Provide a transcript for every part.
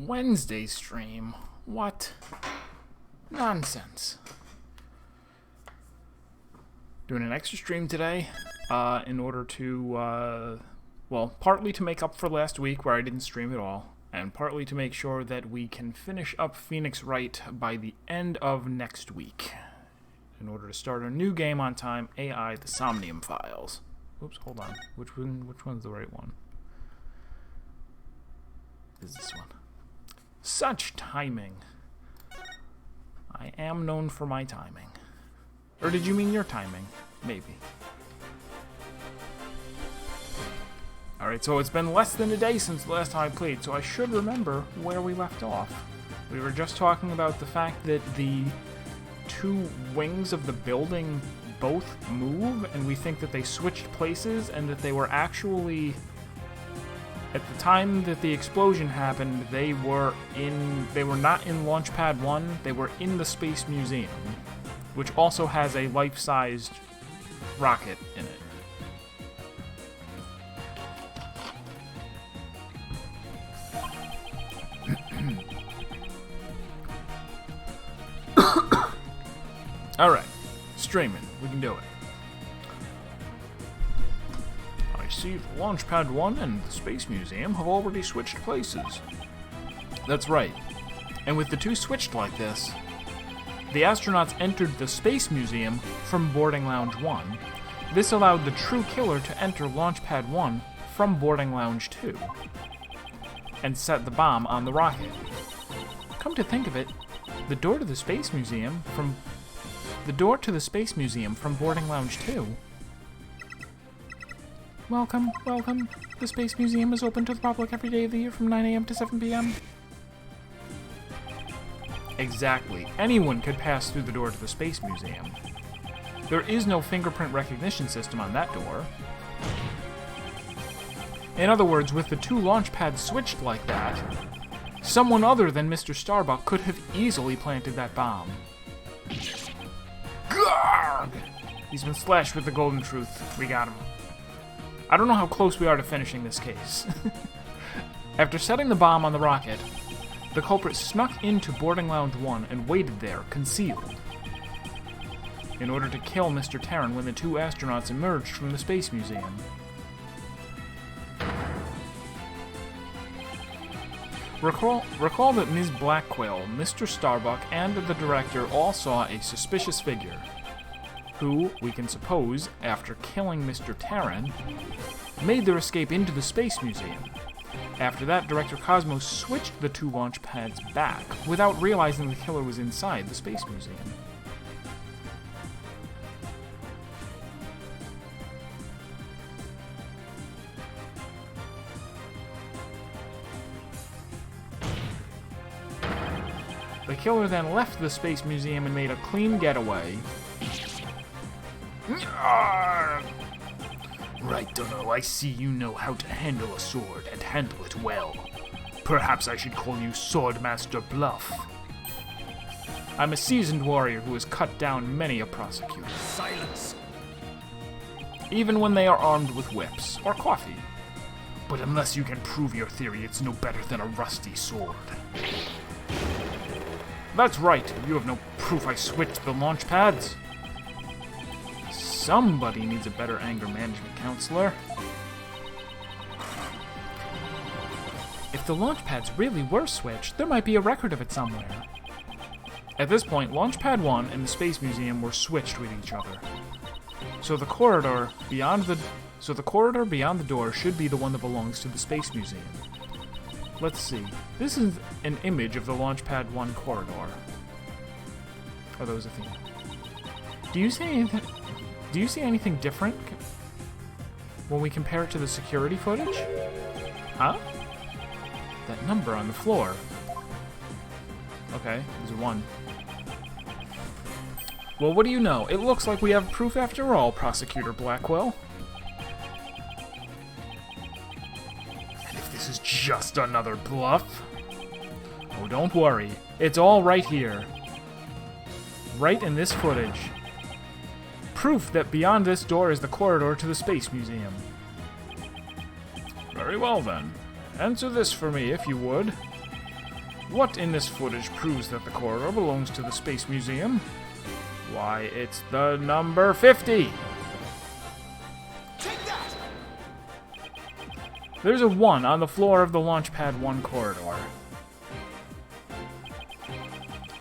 Wednesday stream? What? Nonsense. Doing an extra stream today in order to, well, partly to make up for last week where I didn't stream at all, and partly to make sure that we can finish up Phoenix Wright by the end of next week, in order to start a new game on time, AI The Somnium Files. Oops, hold on. Which one's the right one? Is this one? Such timing. I am known for my timing. Or did you mean your timing? Maybe. Alright, so it's been less than a day since the last time I played, so I should remember where we left off. We were just talking about the fact that the two wings of the building both move, and we think that they switched places, and that they were actually... At the time that the explosion happened, they were not in Launchpad 1, they were in the Space Museum, which also has a life-sized rocket in it. Alright, streaming, we can do it. I see the Launchpad 1 and the Space Museum have already switched places. That's right. And with the two switched like this, the astronauts entered the Space Museum from Boarding Lounge 1. This allowed the true killer to enter Launchpad 1 from Boarding Lounge 2 and set the bomb on the rocket. Come to think of it, the door to the Space Museum from Boarding Lounge 2. Welcome, welcome. The Space Museum is open to the public every day of the year from 9 a.m. to 7 p.m. Exactly. Anyone could pass through the door to the Space Museum. There is no fingerprint recognition system on that door. In other words, with the two launch pads switched like that, someone other than Mr. Starbuck could have easily planted that bomb. Garg! He's been slashed with the golden truth. We got him. I don't know how close we are to finishing this case. After setting the bomb on the rocket, the culprit snuck into Boarding Lounge 1 and waited there, concealed, in order to kill Mr. Terran when the two astronauts emerged from the Space Museum. Recall that Ms. Blackwell, Mr. Starbuck, and the director all saw a suspicious figure, who, we can suppose, after killing Mr. Terran, made their escape into the Space Museum. After that, Director Cosmos switched the two launch pads back, without realizing the killer was inside the Space Museum. The killer then left the Space Museum and made a clean getaway. Right, Dunno, I see you know how to handle a sword, and handle it well. Perhaps I should call you Swordmaster Bluff. I'm a seasoned warrior who has cut down many a prosecutor. Silence! Even when they are armed with whips, or coffee. But unless you can prove your theory, it's no better than a rusty sword. That's right, you have no proof I switched the launch pads. Somebody needs a better anger management counselor. If the launch pads really were switched, there might be a record of it somewhere. At this point, Launchpad 1 and the Space Museum were switched with each other. So the corridor beyond the door should be the one that belongs to the Space Museum. Let's see. This is an image of the Launchpad 1 corridor. Oh, that was a theme. Do you see anything different when we compare it to the security footage? Huh? That number on the floor. Okay, there's a 1. Well, what do you know? It looks like we have proof after all, Prosecutor Blackwell. And if this is just another bluff? Oh, don't worry. It's all right here. Right in this footage. Proof that beyond this door is the corridor to the Space Museum. Very well then. Answer this for me, if you would. What in this footage proves that the corridor belongs to the Space Museum? Why, it's the number 50! Take that! There's a 1 on the floor of the Launchpad 1 corridor.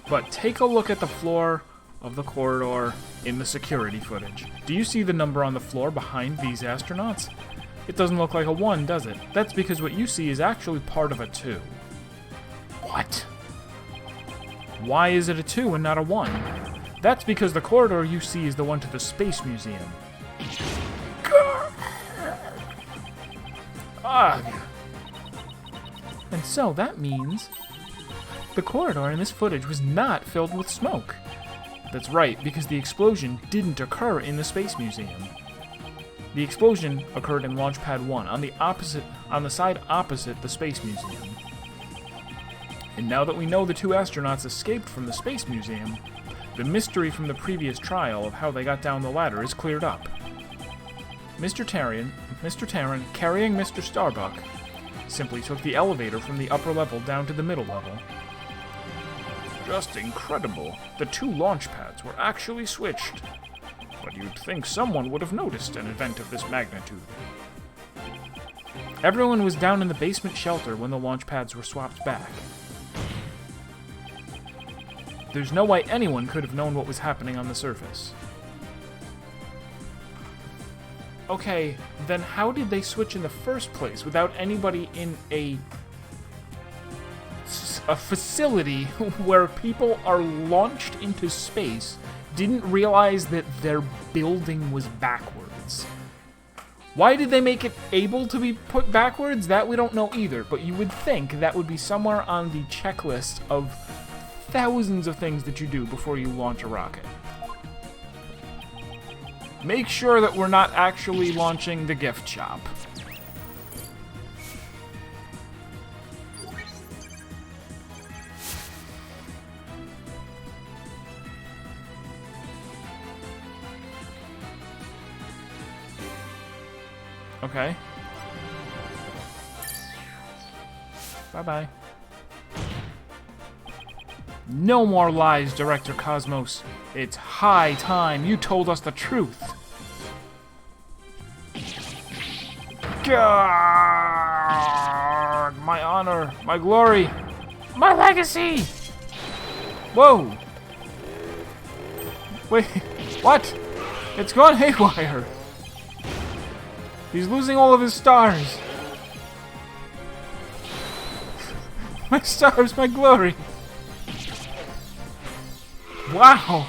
But take a look at the floor of the corridor in the security footage. Do you see the number on the floor behind these astronauts? It doesn't look like a 1, does it? That's because what you see is actually part of a 2. What? Why is it a 2 and not a 1? That's because the corridor you see is the one to the Space Museum. Ugh. And so that means the corridor in this footage was not filled with smoke. That's right, because the explosion didn't occur in the Space Museum. The explosion occurred in Launchpad 1, on the side opposite the Space Museum. And now that we know the 2 astronauts escaped from the Space Museum, the mystery from the previous trial of how they got down the ladder is cleared up. Mr. Terran, carrying Mr. Starbuck, simply took the elevator from the upper level down to the middle level. Just incredible. The 2 launch pads were actually switched. But you'd think someone would have noticed an event of this magnitude. Everyone was down in the basement shelter when the launch pads were swapped back. There's no way anyone could have known what was happening on the surface. Okay, then how did they switch in the first place without anybody in a facility where people are launched into space didn't realize that their building was backwards? Why did they make it able to be put backwards? That we don't know either, but you would think that would be somewhere on the checklist of thousands of things that you do before you launch a rocket. Make sure that we're not actually launching the gift shop. Okay. Bye-bye. No more lies, Director Cosmos. It's high time you told us the truth. God, my honor, my glory, my legacy. Whoa. Wait, what? It's gone haywire. He's losing all of his stars. My stars, my glory. Wow.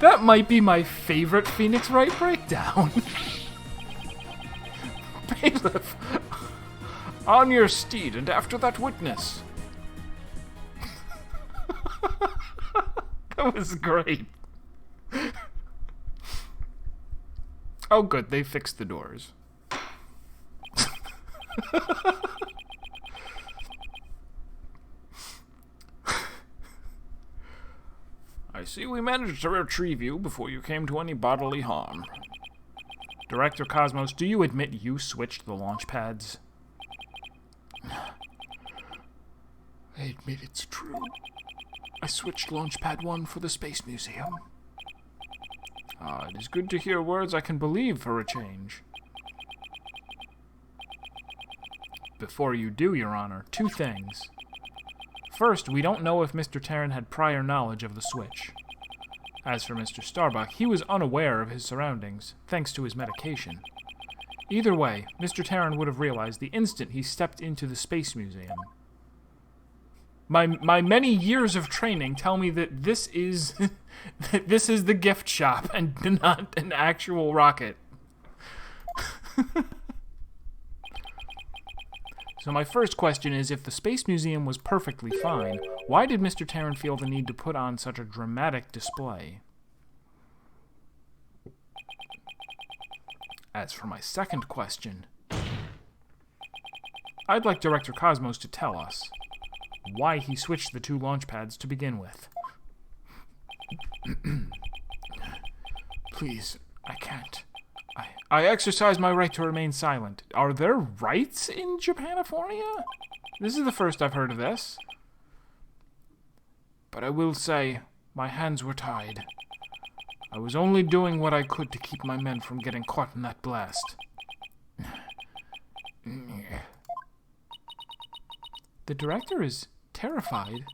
That might be my favorite Phoenix Wright breakdown. Bailiff, on your steed and after that witness. That was great. Oh good, they fixed the doors. I see we managed to retrieve you before you came to any bodily harm. Director Cosmos, do you admit you switched the launch pads? I admit it's true. I switched Launchpad 1 for the Space Museum. It is good to hear words I can believe for a change. Before you do, Your Honor, 2 things. First, we don't know if Mr. Terran had prior knowledge of the switch. As for Mr. Starbuck, he was unaware of his surroundings, thanks to his medication. Either way, Mr. Terran would have realized the instant he stepped into the Space Museum. My many years of training tell me that this is this is the gift shop and not an actual rocket. So my first question is, if the Space Museum was perfectly fine, why did Mr. Terran feel the need to put on such a dramatic display? As for my second question, I'd like Director Cosmos to tell us why he switched the 2 launch pads to begin with. Please, I can't. I exercise my right to remain silent. Are there rights in Japanifornia? This is the first I've heard of this. But I will say, my hands were tied. I was only doing what I could to keep my men from getting caught in that blast. The director is terrified.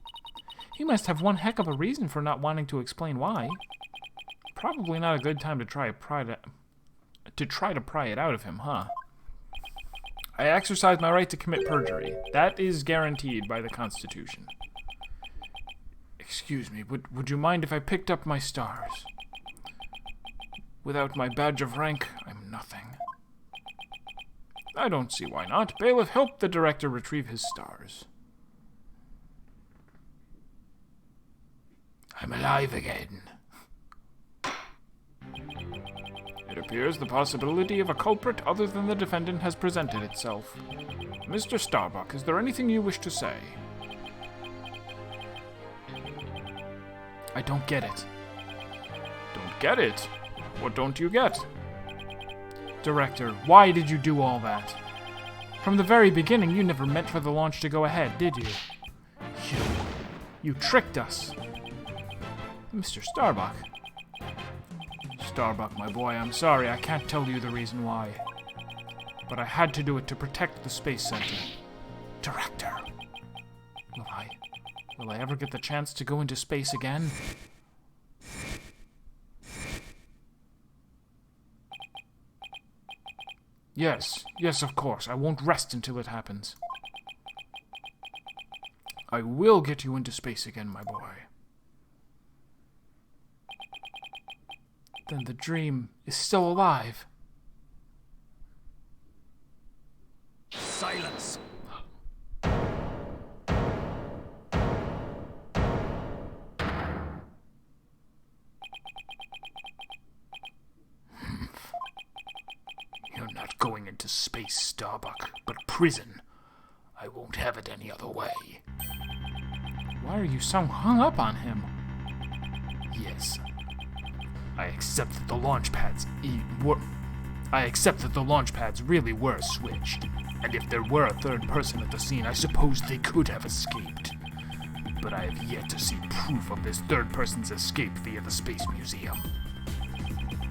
He must have one heck of a reason for not wanting to explain why. Probably not a good time to try to pry it out of him, huh? I exercise my right to commit perjury. That is guaranteed by the Constitution. Excuse me, would you mind if I picked up my stars? Without my badge of rank, I'm nothing. I don't see why not. Bailiff, help the director retrieve his stars. I'm alive again. It appears the possibility of a culprit other than the defendant has presented itself. Mr. Starbuck, is there anything you wish to say? I don't get it. Don't get it? What don't you get? Director, why did you do all that? From the very beginning, you never meant for the launch to go ahead, did you? You tricked us. Mr. Starbuck. Starbuck, my boy, I'm sorry, I can't tell you the reason why. But I had to do it to protect the Space Center. Director! Will I ever get the chance to go into space again? Yes, of course, I won't rest until it happens. I will get you into space again, my boy. Then the dream is still alive. Silence! You're not going into space, Starbuck, but prison. I won't have it any other way. Why are you so hung up on him? Yes. I accept that the launch pads really were switched, and if there were a third person at the scene, I suppose they could have escaped. But I have yet to see proof of this third person's escape via the Space Museum.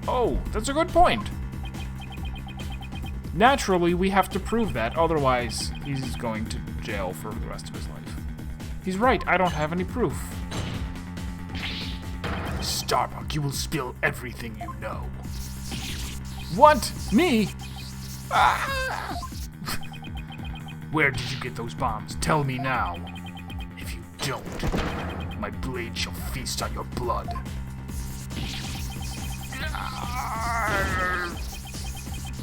Oh, that's a good point. Naturally, we have to prove that, otherwise he's going to jail for the rest of his life. He's right, I don't have any proof. Starbuck, you will spill everything you know. What? Me? Ah! Where did you get those bombs? Tell me now. If you don't, my blade shall feast on your blood.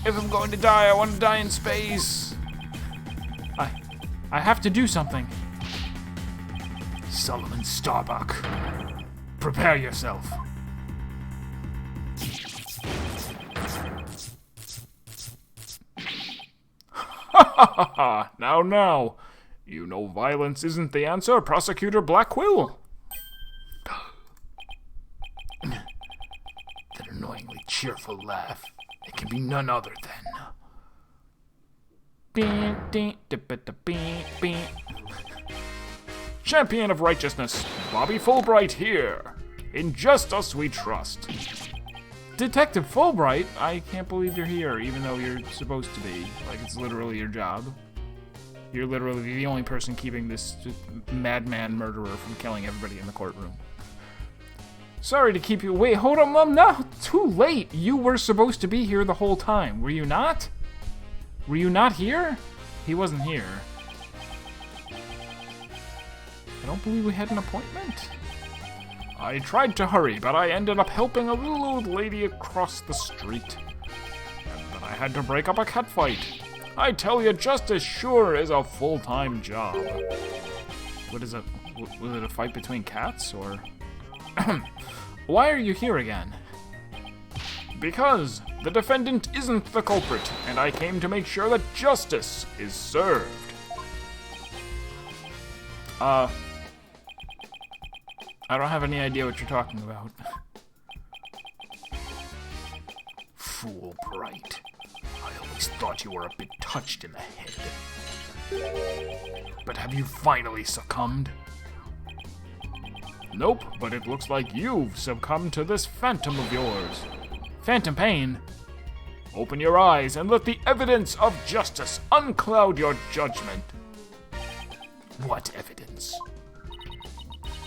If I'm going to die, I want to die in space. I have to do something. Solomon Starbuck. Prepare yourself. Now. You know violence isn't the answer, Prosecutor Blackquill. That annoyingly cheerful laugh. It can be none other than... Champion of Righteousness, Bobby Fulbright here. In justice we trust. Detective Fulbright, I can't believe you're here, even though you're supposed to be. Like, it's literally your job. You're literally the only person keeping this madman murderer from killing everybody in the courtroom. Sorry to keep you... Wait, hold on, Mom, no, too late. You were supposed to be here the whole time. Were you not? Were you not here? He wasn't here. I don't believe we had an appointment. I tried to hurry, but I ended up helping a little old lady across the street. And then I had to break up a cat fight. I tell you, justice sure is a full-time job. What is it? Was it a fight between cats, or... Why are you here again? Because the defendant isn't the culprit, and I came to make sure that justice is served. I don't have any idea what you're talking about. fool, Wright. I always thought you were a bit touched in the head. But have you finally succumbed? Nope, but it looks like you've succumbed to this phantom of yours. Phantom pain? Open your eyes and let the evidence of justice uncloud your judgment. What evidence?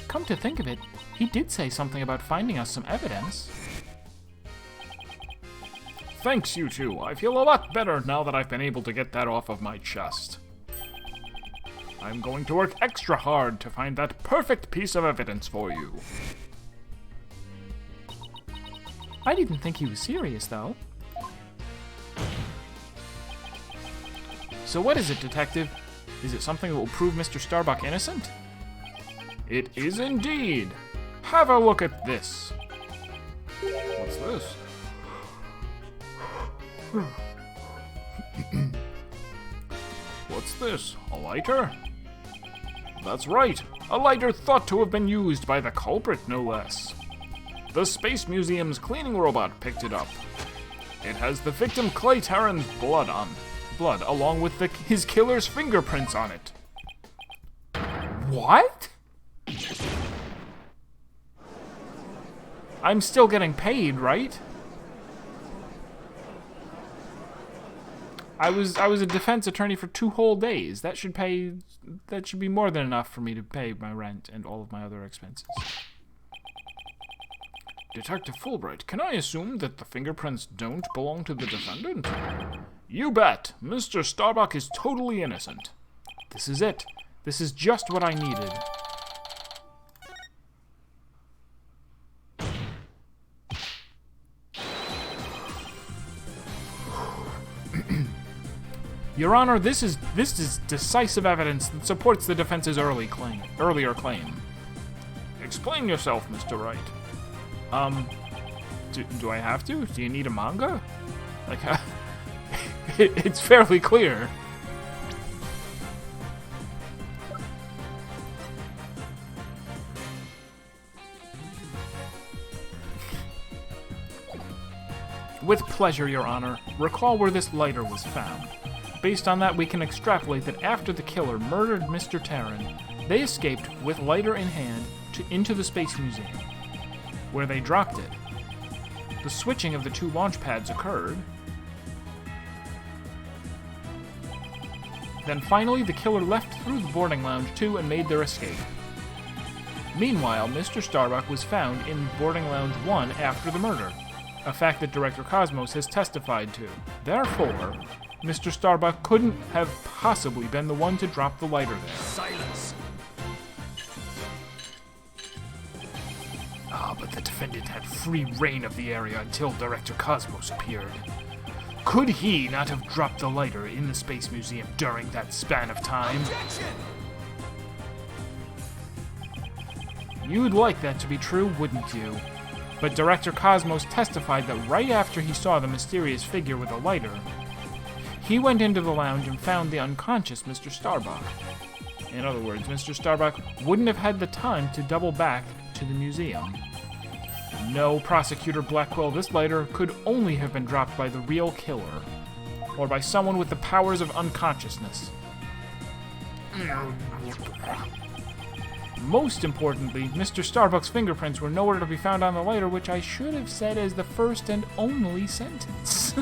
Come to think of it, he did say something about finding us some evidence. Thanks, you two. I feel a lot better now that I've been able to get that off of my chest. I'm going to work extra hard to find that perfect piece of evidence for you. I didn't think he was serious, though. So what is it, Detective? Is it something that will prove Mr. Starbuck innocent? It is indeed. Have a look at this. What's this? What's this? A lighter? That's right. A lighter thought to have been used by the culprit, no less. The Space Museum's cleaning robot picked it up. It has the victim Clay Terran's blood along with his killer's fingerprints on it. What? I'm still getting paid, right? I was a defense attorney for 2 whole days. That should be more than enough for me to pay my rent and all of my other expenses. Detective Fulbright, can I assume that the fingerprints don't belong to the defendant? You bet. Mr. Starbuck is totally innocent. This is it. This is just what I needed. Your Honor, this is decisive evidence that supports the defense's earlier claim. Explain yourself, Mr. Wright. Do I have to? Do you need a manga? Like, it's fairly clear. With pleasure, Your Honor. Recall where this lighter was found. Based on that, we can extrapolate that after the killer murdered Mr. Terran, they escaped with lighter in hand into the Space Museum, where they dropped it. The switching of the 2 launch pads occurred. Then finally, the killer left through the boarding lounge 2 and made their escape. Meanwhile, Mr. Starbuck was found in boarding lounge 1 after the murder, a fact that Director Cosmos has testified to. Therefore, Mr. Starbuck couldn't have possibly been the one to drop the lighter there. Silence! But the defendant had free reign of the area until Director Cosmos appeared. Could he not have dropped the lighter in the Space Museum during that span of time? Objection! You'd like that to be true, wouldn't you? But Director Cosmos testified that right after he saw the mysterious figure with a lighter, he went into the lounge and found the unconscious Mr. Starbuck. In other words, Mr. Starbuck wouldn't have had the time to double back to the museum. No, Prosecutor Blackwell, this lighter could only have been dropped by the real killer, or by someone with the powers of unconsciousness. Most importantly, Mr. Starbuck's fingerprints were nowhere to be found on the lighter, which I should have said as the first and only sentence.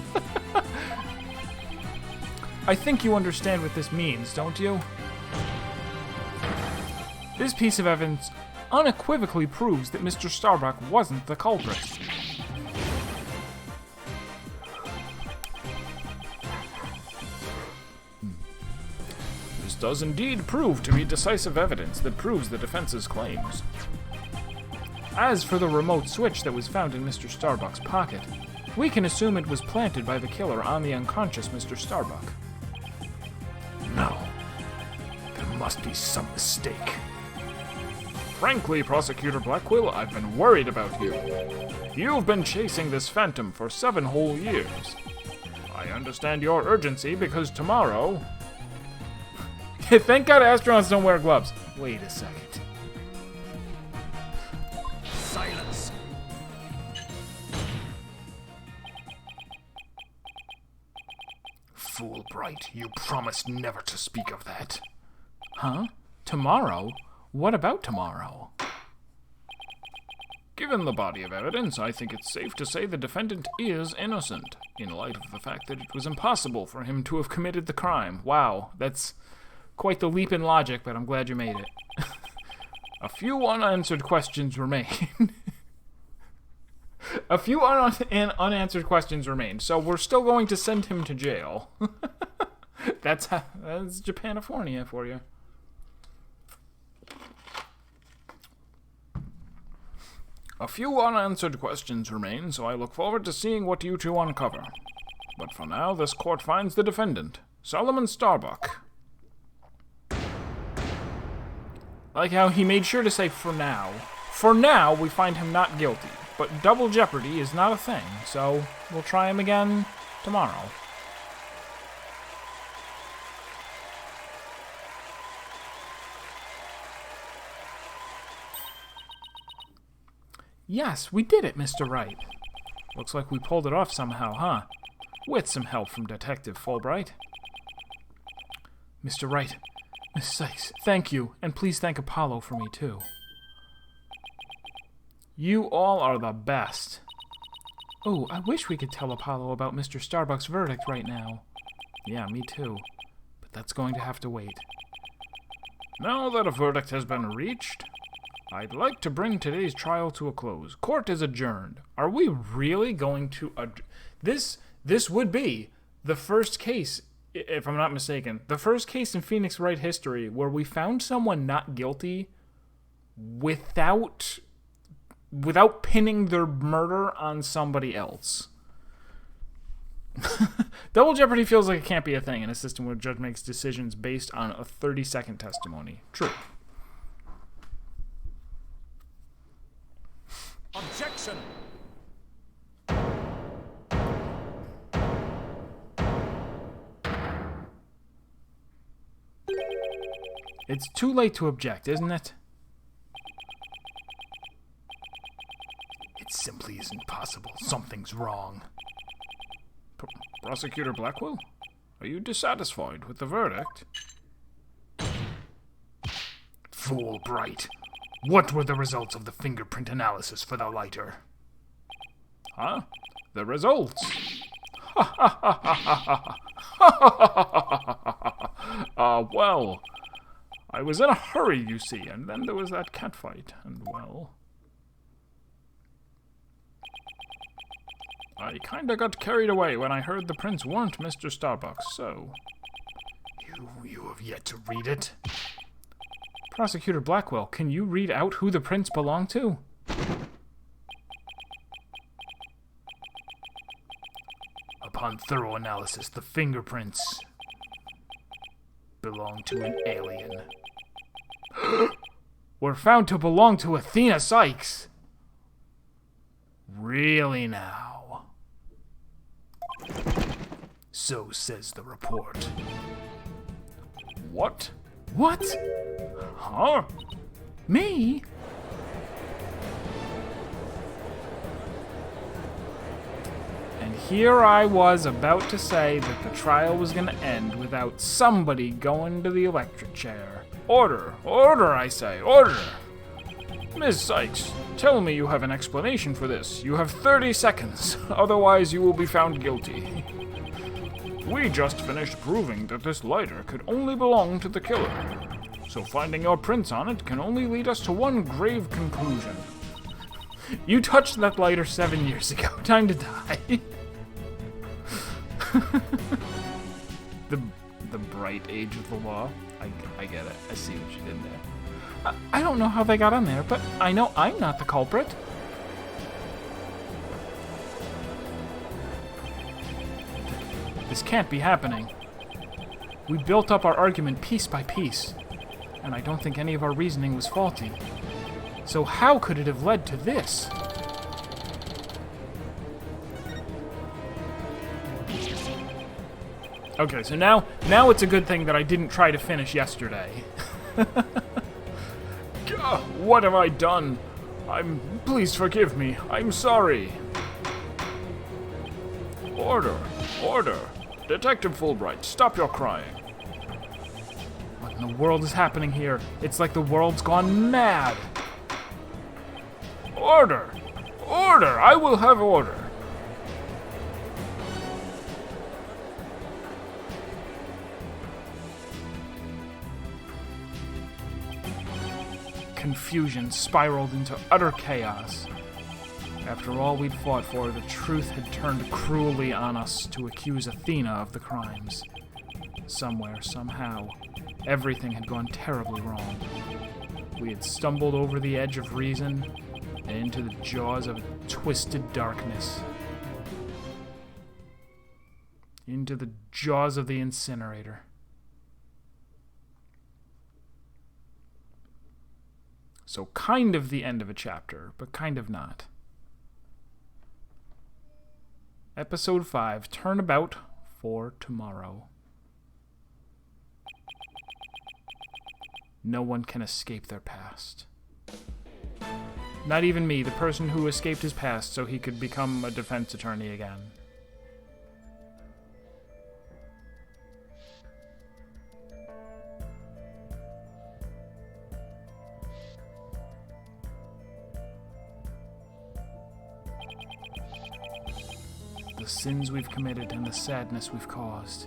I think you understand what this means, don't you? This piece of evidence unequivocally proves that Mr. Starbuck wasn't the culprit. This does indeed prove to be decisive evidence that proves the defense's claims. As for the remote switch that was found in Mr. Starbuck's pocket, we can assume it was planted by the killer on the unconscious Mr. Starbuck. No. There must be some mistake. Frankly, Prosecutor Blackwell, I've been worried about you. You've been chasing this phantom for 7 whole years. I understand your urgency because tomorrow... Thank God astronauts don't wear gloves. Wait a second. Silence! Fool Bright, you promised never to speak of that. Huh? Tomorrow? What about tomorrow? Given the body of evidence, I think it's safe to say the defendant is innocent, in light of the fact that it was impossible for him to have committed the crime. Wow, that's quite the leap in logic, but I'm glad you made it. A few unanswered questions remain. A few unanswered questions remain, so we're still going to send him to jail. That's Japanifornia for you. A few unanswered questions remain, so I look forward to seeing what you two uncover. But for now, this court finds the defendant, Solomon Starbuck. Like how he made sure to say for now. For now, we find him not guilty. But double jeopardy is not a thing, so we'll try him again tomorrow. Yes, we did it, Mr. Wright. Looks like we pulled it off somehow, huh? With some help from Detective Fulbright. Mr. Wright, Miss Sykes, thank you, and please thank Apollo for me, too. You all are the best. Oh, I wish we could tell Apollo about Mr. Starbuck's verdict right now. Yeah, me too. But that's going to have to wait. Now that a verdict has been reached, I'd like to bring today's trial to a close. Court is adjourned. Are we really going to... This would be the first case, if I'm not mistaken, the first case in Phoenix Wright history where we found someone not guilty without pinning their murder on somebody else. Double jeopardy feels like it can't be a thing in a system where a judge makes decisions based on a 30-second testimony. True. Objection! It's too late to object, isn't it? It simply isn't possible. Something's wrong. Prosecutor Blackwell, are you dissatisfied with the verdict? Fool Bright. What were the results of the fingerprint analysis for the lighter? Huh? The results? Well, I was in a hurry, you see, and then there was that catfight, and well... I kinda got carried away when I heard the prints weren't Mr. Starbuck's, so... You have yet to read it? Prosecutor Blackwell, can you read out who the prints belong to? Upon thorough analysis, the fingerprints belong to an alien. Were found to belong to Athena Sykes. Really now? So says the report. What? What? Huh? Me? And here I was about to say that the trial was going to end without somebody going to the electric chair. Order! Order, I say! Order! Ms. Sykes, tell me you have an explanation for this. You have 30 seconds, otherwise you will be found guilty. We just finished proving that this lighter could only belong to the killer. So finding your prints on it can only lead us to one grave conclusion. You touched that lighter 7 years ago. Time to die. The bright age of the law. I get it. I see what you did there. I don't know how they got on there, but I know I'm not the culprit. This can't be happening. We built up our argument piece by piece, and I don't think any of our reasoning was faulty. So how could it have led to this? Okay, so now it's a good thing that I didn't try to finish yesterday. What have I done? Please forgive me. I'm sorry. Order. Order. Detective Fulbright, stop your crying. What in the world is happening here? It's like the world's gone mad. Order! Order! I will have order. Confusion spiraled into utter chaos. After all we'd fought for, the truth had turned cruelly on us to accuse Athena of the crimes. Somewhere, somehow, everything had gone terribly wrong. We had stumbled over the edge of reason and into the jaws of twisted darkness. Into the jaws of the incinerator. So kind of the end of a chapter, but kind of not. Episode 5, Turnabout for Tomorrow. No one can escape their past. Not even me, the person who escaped his past so he could become a defense attorney again. The sins we've committed and the sadness we've caused.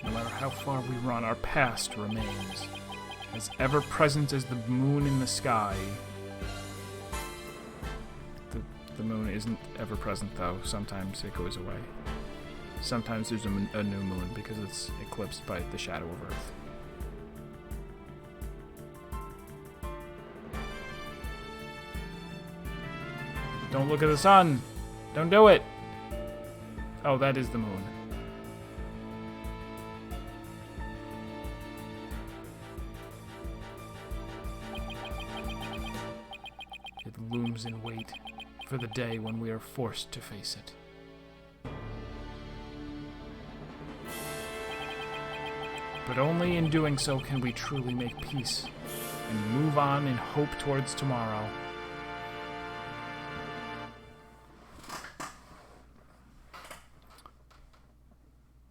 No matter how far we run, our past remains. As ever present as the moon in the sky. The moon isn't ever present, though. Sometimes it goes away. Sometimes there's a new moon because it's eclipsed by the shadow of Earth. Don't look at the sun! Don't do it! Oh, that is the moon. It looms in wait for the day when we are forced to face it. But only in doing so can we truly make peace and move on in hope towards tomorrow.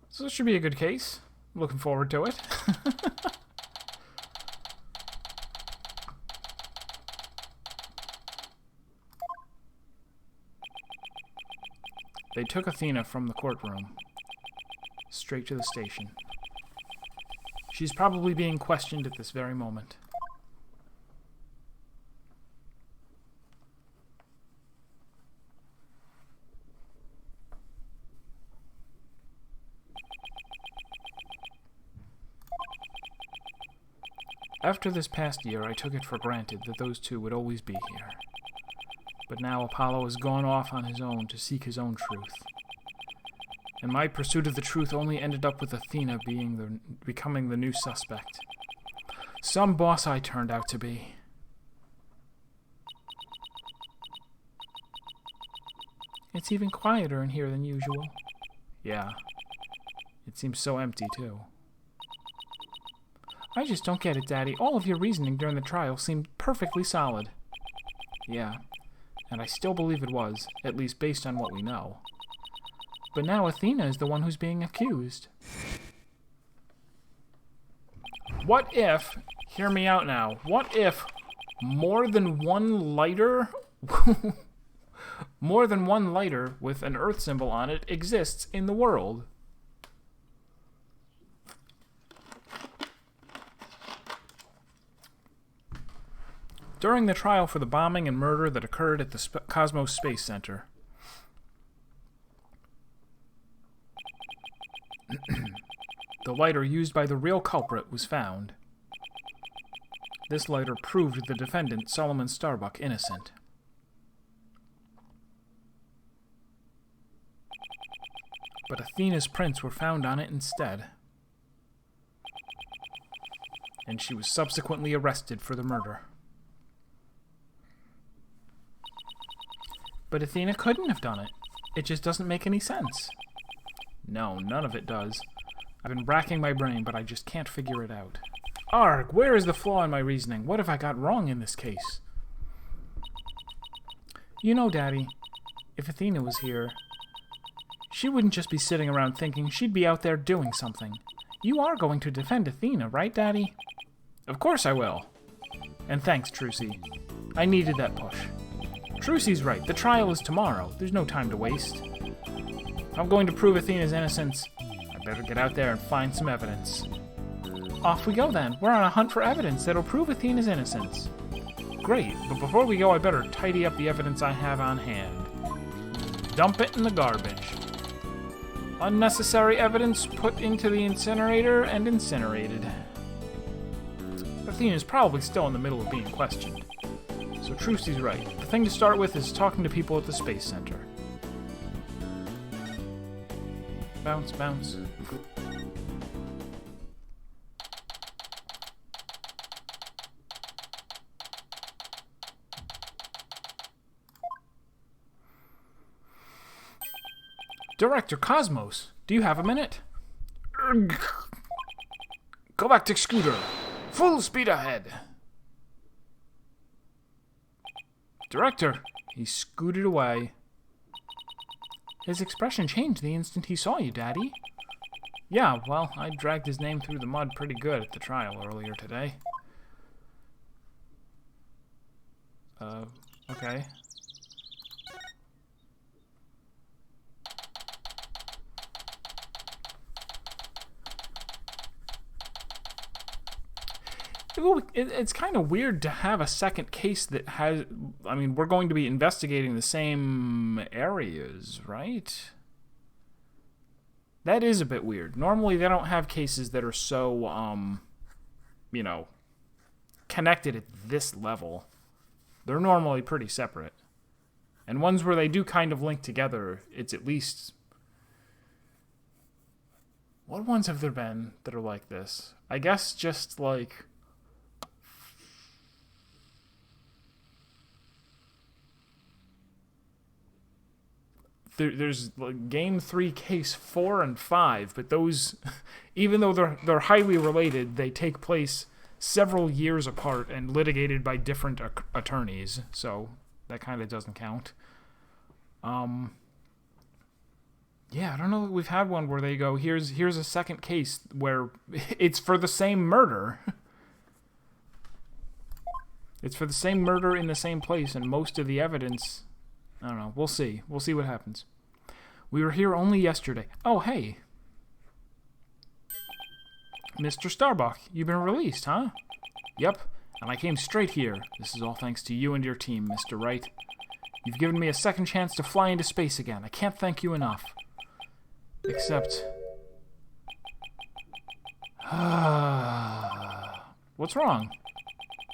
So this should be a good case. I'm looking forward to it. They took Athena from the courtroom, straight to the station. She's probably being questioned at this very moment. After this past year, I took it for granted that those two would always be here. But now Apollo has gone off on his own to seek his own truth. And my pursuit of the truth only ended up with Athena becoming the new suspect. Some boss I turned out to be. It's even quieter in here than usual. Yeah. It seems so empty, too. I just don't get it, Daddy. All of your reasoning during the trial seemed perfectly solid. Yeah. And I still believe it was, at least based on what we know. But now Athena is the one who's being accused. What if, hear me out now, what if more than one lighter, more than one lighter with an Earth symbol on it exists in the world? During the trial for the bombing and murder that occurred at the Cosmos Space Center, the lighter used by the real culprit was found. This lighter proved the defendant, Solomon Starbuck, innocent. But Athena's prints were found on it instead. And she was subsequently arrested for the murder. But Athena couldn't have done it. It just doesn't make any sense. No, none of it does. I've been racking my brain, but I just can't figure it out. Arg, where is the flaw in my reasoning? What have I got wrong in this case? You know, Daddy, if Athena was here, she wouldn't just be sitting around thinking, she'd be out there doing something. You are going to defend Athena, right, Daddy? Of course I will. And thanks, Trucy. I needed that push. Trucy's right. The trial is tomorrow. There's no time to waste. If I'm going to prove Athena's innocence, I better get out there and find some evidence. Off we go then. We're on a hunt for evidence that'll prove Athena's innocence. Great, but before we go, I better tidy up the evidence I have on hand. Dump it in the garbage. Unnecessary evidence put into the incinerator and incinerated. Athena's probably still in the middle of being questioned. So Trucy's right. The thing to start with is talking to people at the Space Center. Bounce, bounce. Director Cosmos, do you have a minute? Galactic Scooter, full speed ahead. Director, he scooted away. His expression changed the instant he saw you, Daddy. Yeah, well, I dragged his name through the mud pretty good at the trial earlier today. Okay. It's kind of weird to have a second case that has... I mean, we're going to be investigating the same areas, right? That is a bit weird. Normally, they don't have cases that are so, you know, connected at this level. They're normally pretty separate. And ones where they do kind of link together, it's at least... What ones have there been that are like this? I guess just, like... There's like Game 3, Case 4 and 5, but those, even though they're highly related, they take place several years apart and litigated by different attorneys, so that kind of doesn't count. Yeah, I don't know that we've had one where they go, here's a second case where it's for the same murder. It's for the same murder in the same place, and most of the evidence... I don't know. We'll see. We'll see what happens. We were here only yesterday. Oh, hey. Mr. Starbuck, you've been released, huh? Yep, and I came straight here. This is all thanks to you and your team, Mr. Wright. You've given me a second chance to fly into space again. I can't thank you enough. Except... What's wrong?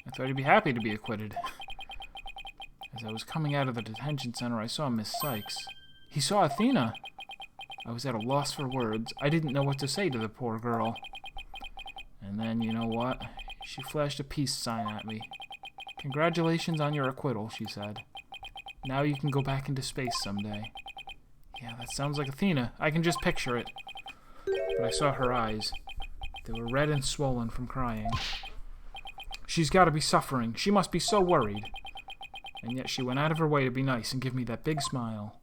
I thought you'd be happy to be acquitted. As I was coming out of the detention center, I saw Miss Sykes. He saw Athena. I was at a loss for words. I didn't know what to say to the poor girl. And then, you know what? She flashed a peace sign at me. Congratulations on your acquittal, she said. Now you can go back into space someday. Yeah, that sounds like Athena. I can just picture it. But I saw her eyes. They were red and swollen from crying. She's got to be suffering. She must be so worried. And yet she went out of her way to be nice and give me that big smile.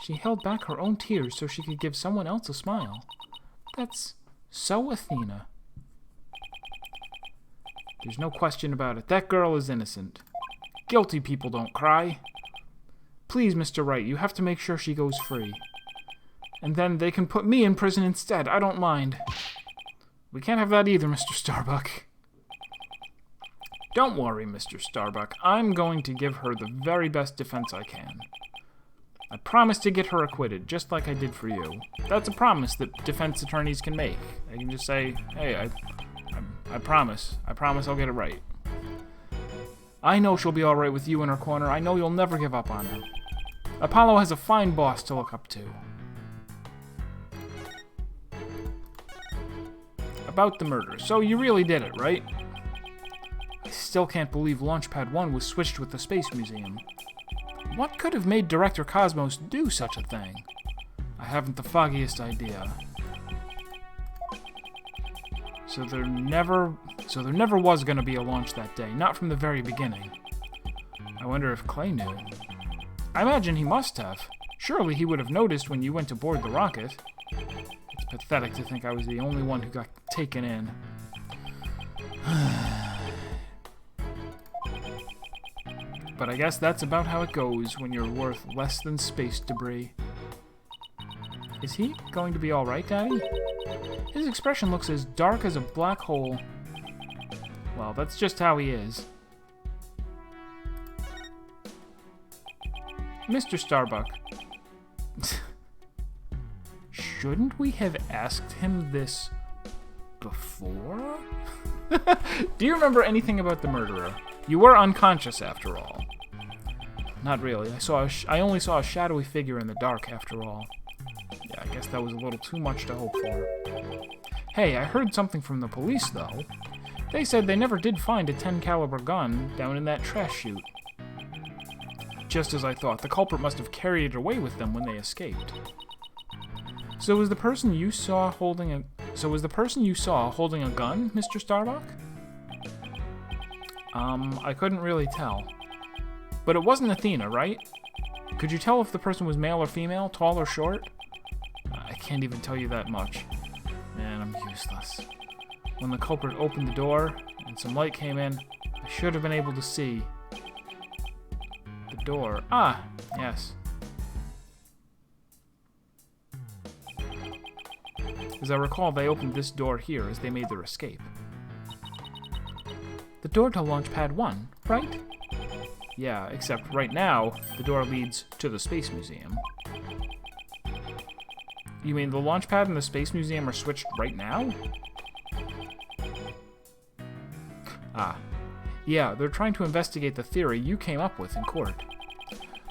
She held back her own tears so she could give someone else a smile. That's so Athena. There's no question about it. That girl is innocent. Guilty people don't cry. Please, Mr. Wright, you have to make sure she goes free. And then they can put me in prison instead. I don't mind. We can't have that either, Mr. Starbuck. Don't worry, Mr. Starbuck. I'm going to give her the very best defense I can. I promise to get her acquitted, just like I did for you. That's a promise that defense attorneys can make. They can just say, hey, I promise. I promise I'll get it right. I know she'll be all right with you in her corner. I know you'll never give up on her. Apollo has a fine boss to look up to. About the murder. So you really did it, right? I still can't believe Launchpad 1 was switched with the Space Museum. What could have made Director Cosmos do such a thing? I haven't the foggiest idea. So there never was going to be a launch that day, not from the very beginning. I wonder if Clay knew. I imagine he must have. Surely he would have noticed when you went to board the rocket. It's pathetic to think I was the only one who got taken in. But I guess that's about how it goes when you're worth less than space debris. Is he going to be alright, Daddy? His expression looks as dark as a black hole. Well, that's just how he is. Mr. Starbuck. Shouldn't we have asked him this before? Do you remember anything about the murderer? You were unconscious, after all. Not really. I only saw a shadowy figure in the dark, after all. Yeah, I guess that was a little too much to hope for. Hey, I heard something from the police, though. They said they never did find a 10 caliber gun down in that trash chute. Just as I thought, the culprit must have carried it away with them when they escaped. So was the person you saw holding a gun, Mr. Starbuck? I couldn't really tell. But it wasn't Athena, right? Could you tell if the person was male or female, tall or short? I can't even tell you that much. Man, I'm useless. When the culprit opened the door and some light came in, I should have been able to see the door. Ah, yes. As I recall, they opened this door here as they made their escape. The door to Launch Pad 1, right? Yeah, except right now, the door leads to the Space Museum. You mean the launch pad and the Space Museum are switched right now? Ah. Yeah, they're trying to investigate the theory you came up with in court.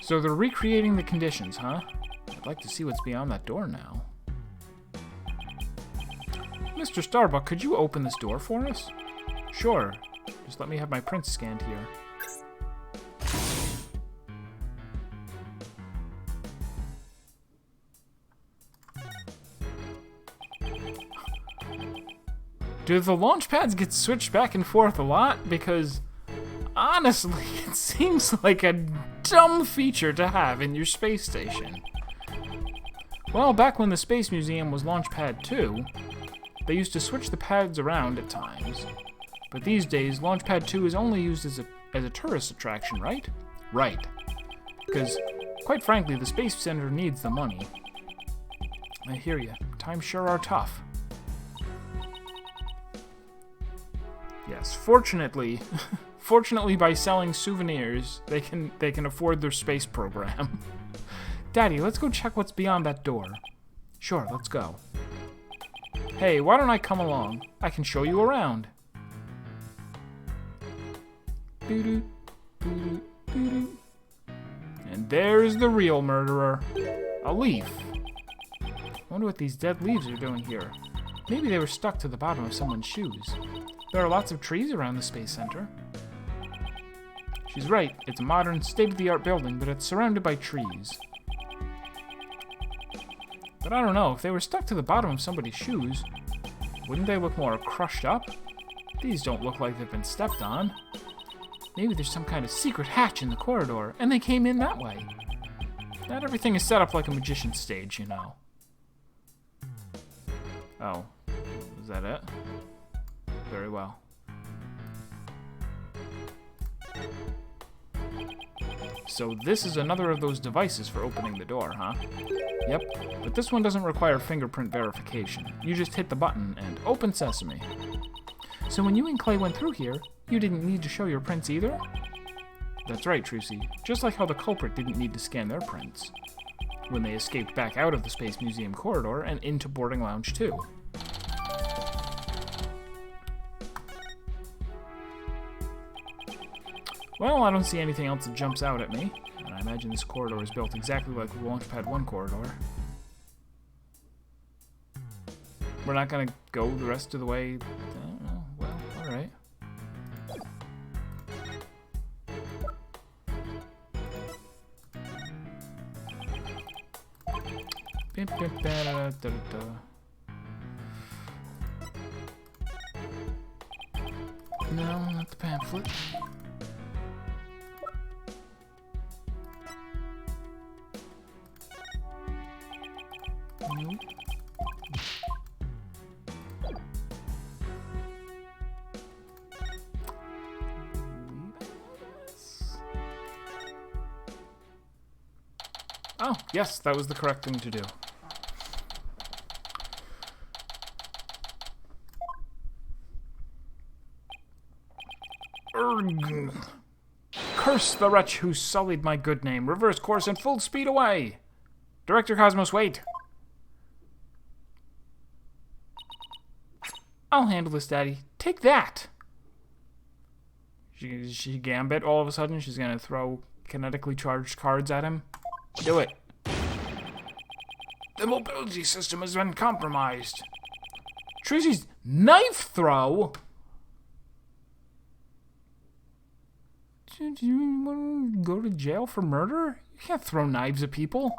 So they're recreating the conditions, huh? I'd like to see what's beyond that door now. Mr. Starbuck, could you open this door for us? Sure. Just let me have my prints scanned here. Do the launch pads get switched back and forth a lot? Because, honestly, it seems like a dumb feature to have in your space station. Well, back when the Space Museum was Launch Pad 2, they used to switch the pads around at times. But these days, Launch Pad 2 is only used as a tourist attraction, right? Right. Because, quite frankly, the Space Center needs the money. I hear you. Times sure are tough. Yes, fortunately by selling souvenirs, they can afford their space program. Daddy, let's go check what's beyond that door. Sure, let's go. Hey, why don't I come along? I can show you around. And there's the real murderer. A leaf. I wonder what these dead leaves are doing here. Maybe they were stuck to the bottom of someone's shoes. There are lots of trees around the Space Center. She's right. It's a modern, state-of-the-art building, but it's surrounded by trees. But I don't know. If they were stuck to the bottom of somebody's shoes, wouldn't they look more crushed up? These don't look like they've been stepped on. Maybe there's some kind of secret hatch in the corridor, and they came in that way. Not everything is set up like a magician's stage, you know. Oh. Is that it? Very well. So this is another of those devices for opening the door, huh? Yep, but this one doesn't require fingerprint verification. You just hit the button and open sesame. So when you and Clay went through here, you didn't need to show your prints either? That's right, Trucy. Just like how the culprit didn't need to scan their prints when they escaped back out of the Space Museum corridor and into Boarding Lounge 2. Well, I don't see anything else that jumps out at me, and I imagine this corridor is built exactly like the Launchpad 1 corridor. We're not gonna go the rest of the way. Well, alright. No, not the pamphlet. Nope. Oh, yes, that was the correct thing to do. Urgh. Curse the wretch who sullied my good name. Reverse course and full speed away. Director Cosmos, wait. I'll handle this, Daddy. Take that. She Gambit all of a sudden. She's going to throw kinetically charged cards at him. Do it. The mobility system has been compromised. Tracy's knife throw? Do you want to go to jail for murder? You can't throw knives at people.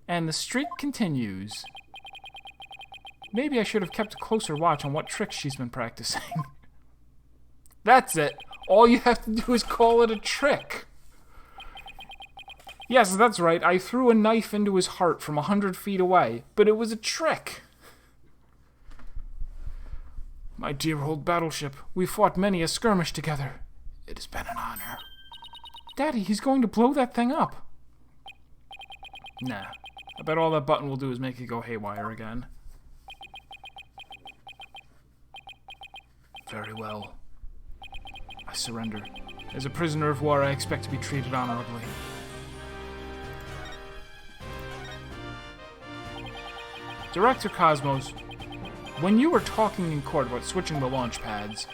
And the streak continues. Maybe I should have kept a closer watch on what tricks she's been practicing. That's it. All you have to do is call it a trick. Yes, that's right. I threw a knife into his heart from 100 feet away, but it was a trick. My dear old battleship, we fought many a skirmish together. It has been an honor. Daddy, he's going to blow that thing up. Nah. I bet all that button will do is make it go haywire again. Very well. I surrender. As a prisoner of war, I expect to be treated honorably. Director Cosmos, when you were talking in court about switching the launch pads,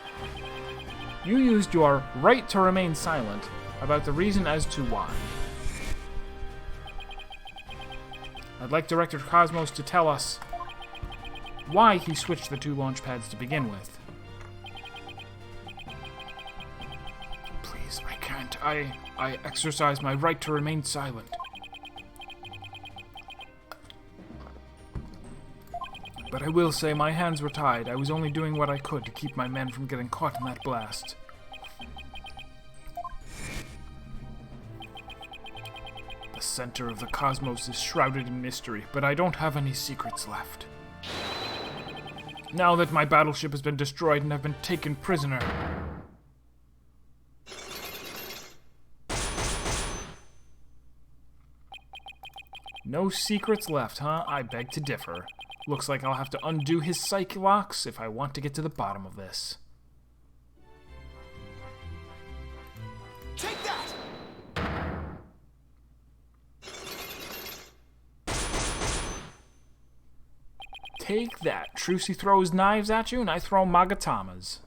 you used your right to remain silent about the reason as to why. I'd like Director Cosmos to tell us why he switched the two launch pads to begin with. Please, I can't. I exercise my right to remain silent. But I will say my hands were tied. I was only doing what I could to keep my men from getting caught in that blast. The center of the cosmos is shrouded in mystery, but I don't have any secrets left. Now that my battleship has been destroyed and I've been taken prisoner... No secrets left, huh? I beg to differ. Looks like I'll have to undo his psyche locks if I want to get to the bottom of this. Take that! Take that. Trucy throws knives at you and I throw Magatamas.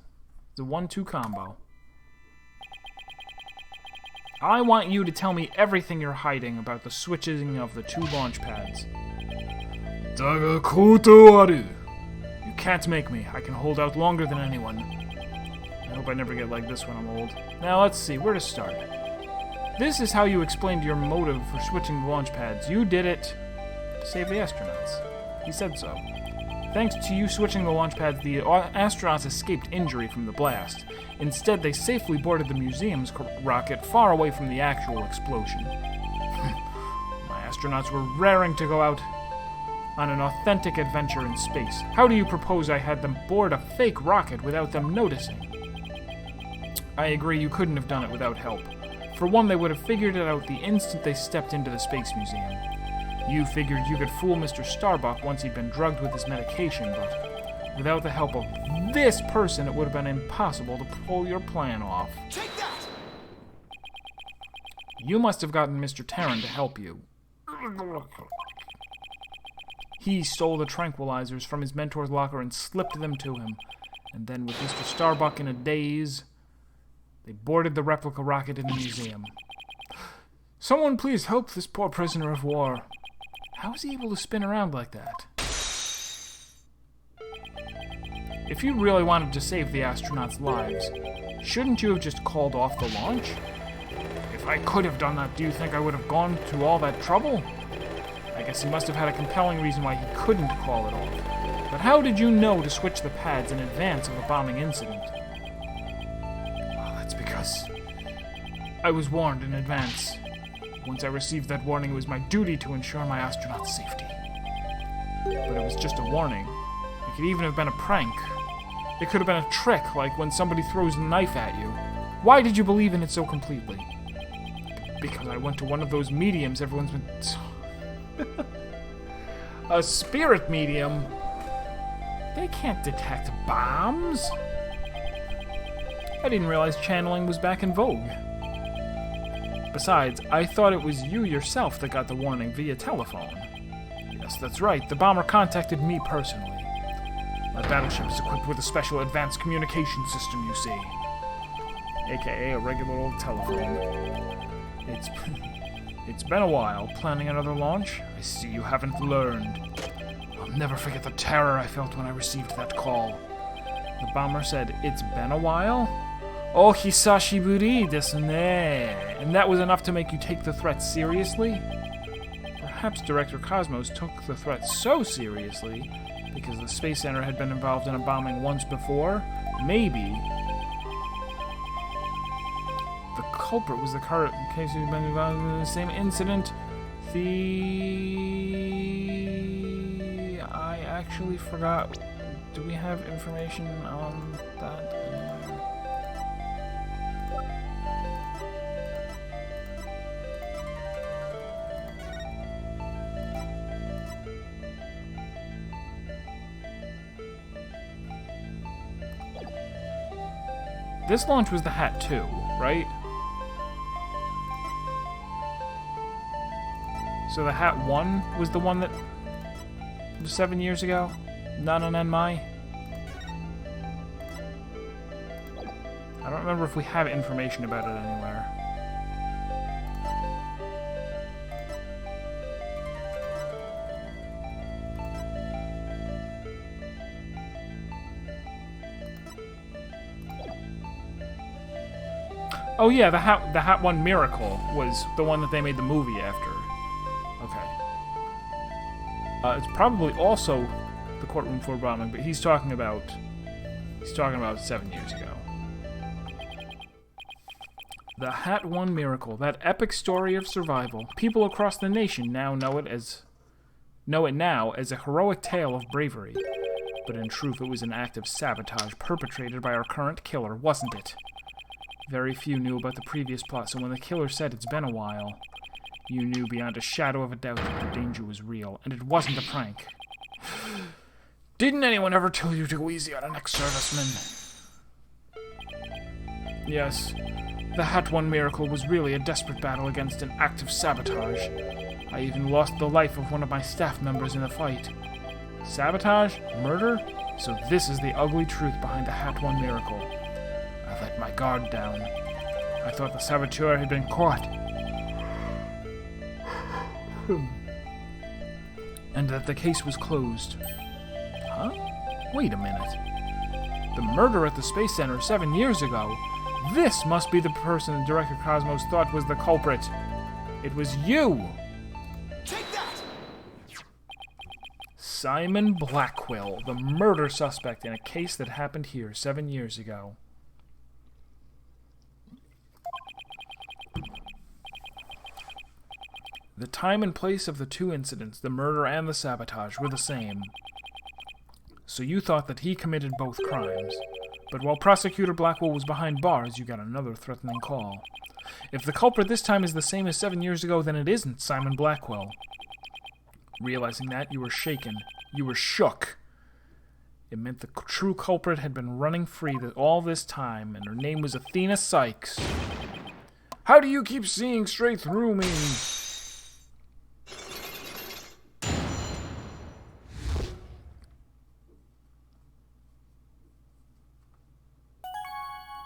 It's a 1-2 combo. I want you to tell me everything you're hiding about the switching of the two launch pads. You can't make me. I can hold out longer than anyone. I hope I never get like this when I'm old. Now let's see, where to start. This is how you explained your motive for switching the launch pads. You did it to save the astronauts. He said so. Thanks to you switching the launch pads, the astronauts escaped injury from the blast. Instead, they safely boarded the museum's rocket far away from the actual explosion. My astronauts were raring to go out on an authentic adventure in space. How do you propose I had them board a fake rocket without them noticing? I agree, you couldn't have done it without help. For one, they would have figured it out the instant they stepped into the Space Museum. You figured you could fool Mr. Starbuck once he'd been drugged with his medication, but without the help of this person, it would have been impossible to pull your plan off. Take that! You must have gotten Mr. Terran to help you. He stole the tranquilizers from his mentor's locker and slipped them to him. And then, with Mr. Starbuck in a daze, they boarded the replica rocket in the museum. Someone please help this poor prisoner of war. How is he able to spin around like that? If you really wanted to save the astronauts' lives, shouldn't you have just called off the launch? If I could have done that, do you think I would have gone to all that trouble? guess he must have had a compelling reason why he couldn't call it off. But how did you know to switch the pads in advance of a bombing incident? Well, that's because I was warned in advance. Once I received that warning, it was my duty to ensure my astronauts' safety. But it was just a warning. It could even have been a prank. It could have been a trick, like when somebody throws a knife at you. Why did you believe in it so completely? Because I went to one of those mediums everyone's been... A spirit medium? They can't detect bombs. I didn't realize channeling was back in vogue. Besides, I thought it was you yourself that got the warning via telephone. Yes, that's right. The bomber contacted me personally. My battleship is equipped with a special advanced communication system, you see. AKA a regular old telephone. It's been a while. Planning another launch? I see you haven't learned. I'll never forget the terror I felt when I received that call. The bomber said, "It's been a while? Oh, hisashiburi desu ne." And that was enough to make you take the threat seriously? Perhaps Director Cosmos took the threat so seriously because the Space Center had been involved in a bombing once before? Maybe. The culprit was the current case who'd been involved in the same incident. I actually forgot. Do we have information on that? This launch was the Hat 2, right? So the Hat 1 was the one that was 7 years ago? Not on Enmai? I don't remember if we have information about it anywhere. Oh yeah, the Hat 1 Miracle was the one that they made the movie after. Okay. It's probably also the courtroom floor bombing, but he's talking about 7 years ago. The Hat 1 Miracle, that epic story of survival. People across the nation now know it now as a heroic tale of bravery. But in truth, it was an act of sabotage perpetrated by our current killer, wasn't it? Very few knew about the previous plot, so when the killer said it's been a while, you knew beyond a shadow of a doubt that the danger was real, and it wasn't a prank. Didn't anyone ever tell you to go easy on an ex-serviceman? Yes, the Hat 1 Miracle was really a desperate battle against an act of sabotage. I even lost the life of one of my staff members in the fight. Sabotage? Murder? So this is the ugly truth behind the Hat 1 Miracle. I let my guard down. I thought the saboteur had been caught. And that the case was closed. Huh? Wait a minute. The murder at the Space Center 7 years ago. This must be the person Director Cosmos thought was the culprit. It was you! Take that! Simon Blackwell, the murder suspect in a case that happened here 7 years ago. The time and place of the two incidents, the murder and the sabotage, were the same. So you thought that he committed both crimes. But while Prosecutor Blackwell was behind bars, you got another threatening call. If the culprit this time is the same as 7 years ago, then it isn't Simon Blackwell. Realizing that, you were shaken. You were shook. It meant the true culprit had been running free all this time, and her name was Athena Sykes. How do you keep seeing straight through me?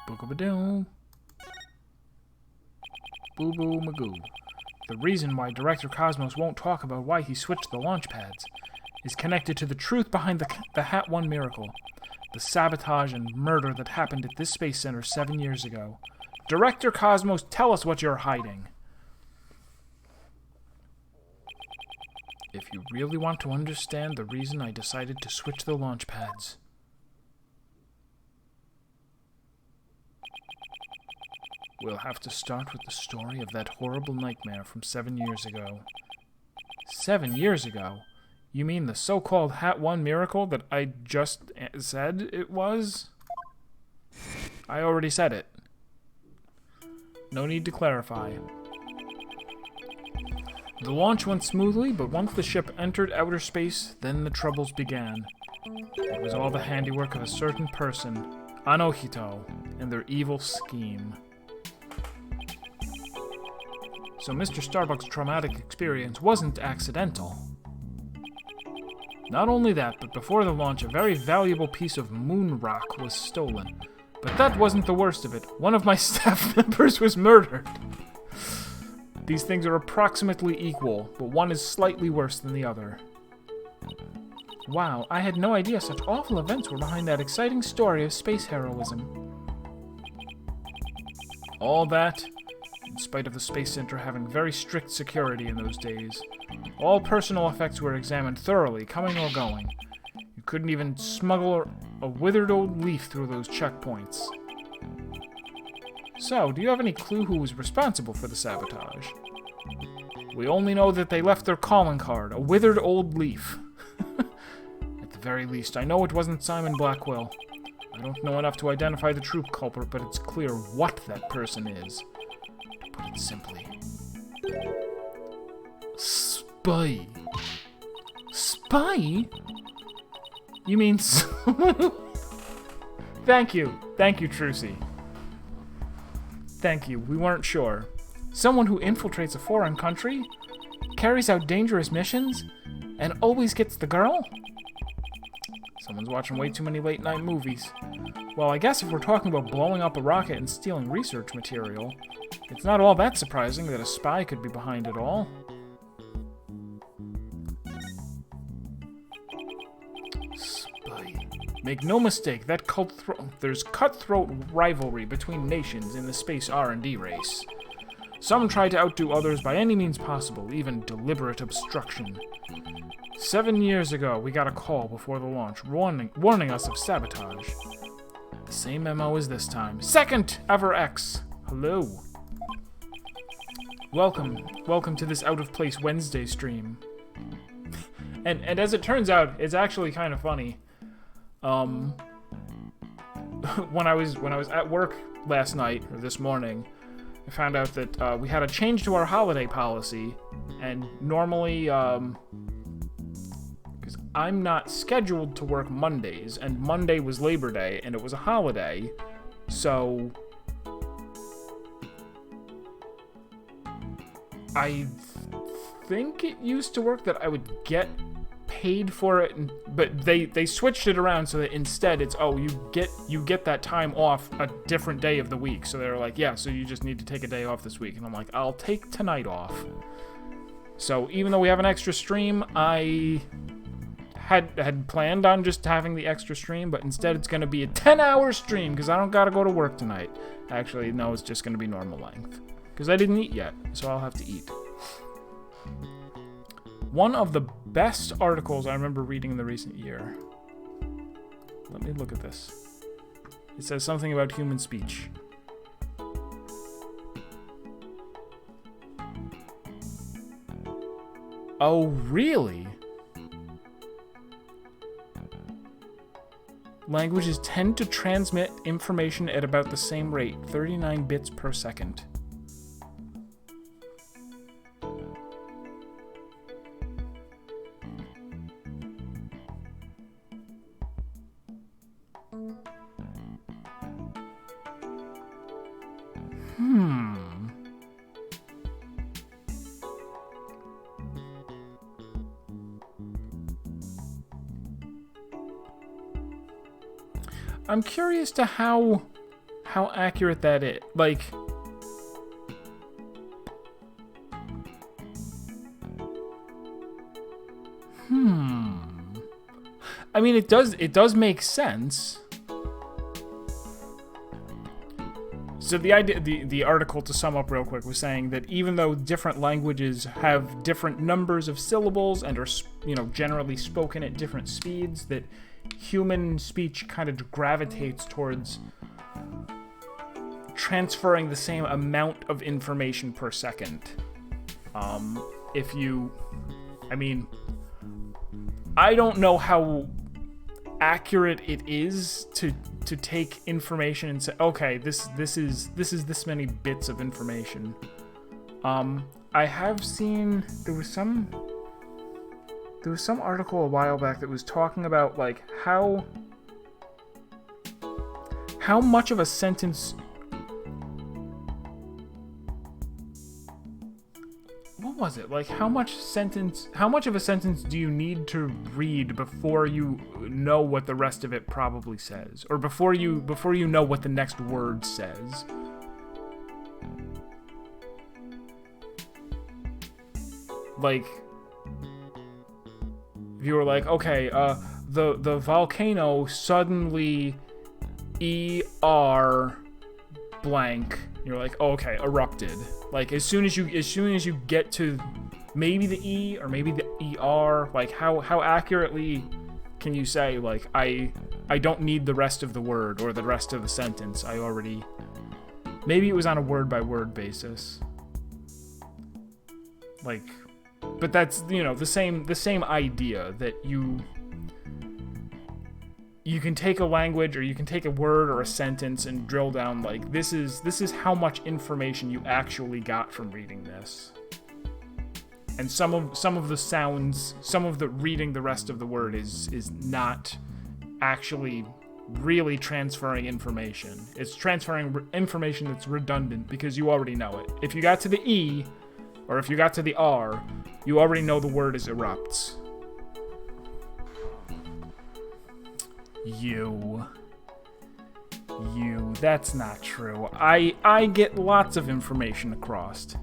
Boogabadoo. Boo-boo magoo. The reason why Director Cosmos won't talk about why he switched the launch pads is connected to the truth behind the Hat 1 Miracle, the sabotage and murder that happened at this Space Center 7 years ago. Director Cosmos, tell us what you're hiding. if you really want to understand the reason I decided to switch the launch pads. We'll have to start with the story of that horrible nightmare from 7 years ago. 7 years ago? You mean the so-called Hat 1 miracle that I just said it was? I already said it. No need to clarify. The launch went smoothly, but once the ship entered outer space, then the troubles began. It was all the handiwork of a certain person, Anohito, and their evil scheme. So Mr. Starbuck's traumatic experience wasn't accidental. Not only that, but before the launch, a very valuable piece of moon rock was stolen. But that wasn't the worst of it. One of my staff members was murdered. These things are approximately equal, but one is slightly worse than the other. Wow, I had no idea such awful events were behind that exciting story of space heroism. All that, in spite of the Space Center having very strict security in those days. All personal effects were examined thoroughly, coming or going. You couldn't even smuggle a withered old leaf through those checkpoints. So, do you have any clue who was responsible for the sabotage? We only know that they left their calling card, a withered old leaf. At the very least, I know it wasn't Simon Blackwell. I don't know enough to identify the true culprit, but it's clear what that person is. To put it simply. Spy. Spy? You mean Thank you, Trucy. Thank you, we weren't sure. Someone who infiltrates a foreign country, carries out dangerous missions, and always gets the girl? Someone's watching way too many late-night movies. Well, I guess if we're talking about blowing up a rocket and stealing research material, it's not all that surprising that a spy could be behind it all. Spy. Make no mistake, that there's cutthroat rivalry between nations in the space R&D race. Some try to outdo others by any means possible, even deliberate obstruction. 7 years ago, we got a call before the launch, warning us of sabotage. The same MO as this time. Second ever X. Hello. Welcome to this out-of-place Wednesday stream. And as it turns out, it's actually kind of funny. When I was at work last night or this morning, I found out that we had a change to our holiday policy, and normally, because I'm not scheduled to work Mondays, and Monday was Labor Day, and it was a holiday, so I think it used to work that I would get paid for it, but they switched it around so that instead it's, oh, you get that time off a different day of the week. So they're like, yeah, so you just need to take a day off this week. And I'm like, I'll take tonight off. So even though we have an extra stream, I had planned on just having the extra stream, but instead it's going to be a 10-hour stream because I don't got to go to work tonight. Actually, no, it's just going to be normal length because I didn't eat yet, so I'll have to eat. One of the best articles I remember reading in the recent year. Let me look at this. It says something about human speech. Oh, really? Languages tend to transmit information at about the same rate, 39 bits per second. I'm curious to how accurate that is. Like, I mean, it does make sense. So the idea, the article, to sum up real quick, was saying that even though different languages have different numbers of syllables and are, generally spoken at different speeds, that human speech kind of gravitates towards transferring the same amount of information per second. I don't know how accurate it is to take information and say, okay, this is this many bits of information. I have seen there was some article a while back that was talking about like how much of a sentence. What was it? Like how much of a sentence do you need to read before you know what the rest of it probably says, or before you know what the next word says? Like, if you were like, okay, the volcano suddenly blank. You're like, oh, okay, erupted. Like as soon as you get to maybe the E or maybe the ER, like how accurately can you say like I don't need the rest of the word or the rest of the sentence. I already, maybe it was on a word by word basis. Like, but that's the same idea that you can take a language or you can take a word or a sentence and drill down like this is how much information you actually got from reading this. And some of the sounds, some of the reading the rest of the word is not actually really transferring information. It's transferring information that's redundant because you already know it. If you got to the E or if you got to the R, you already know the word is erupts. You, that's not true. I get lots of information across.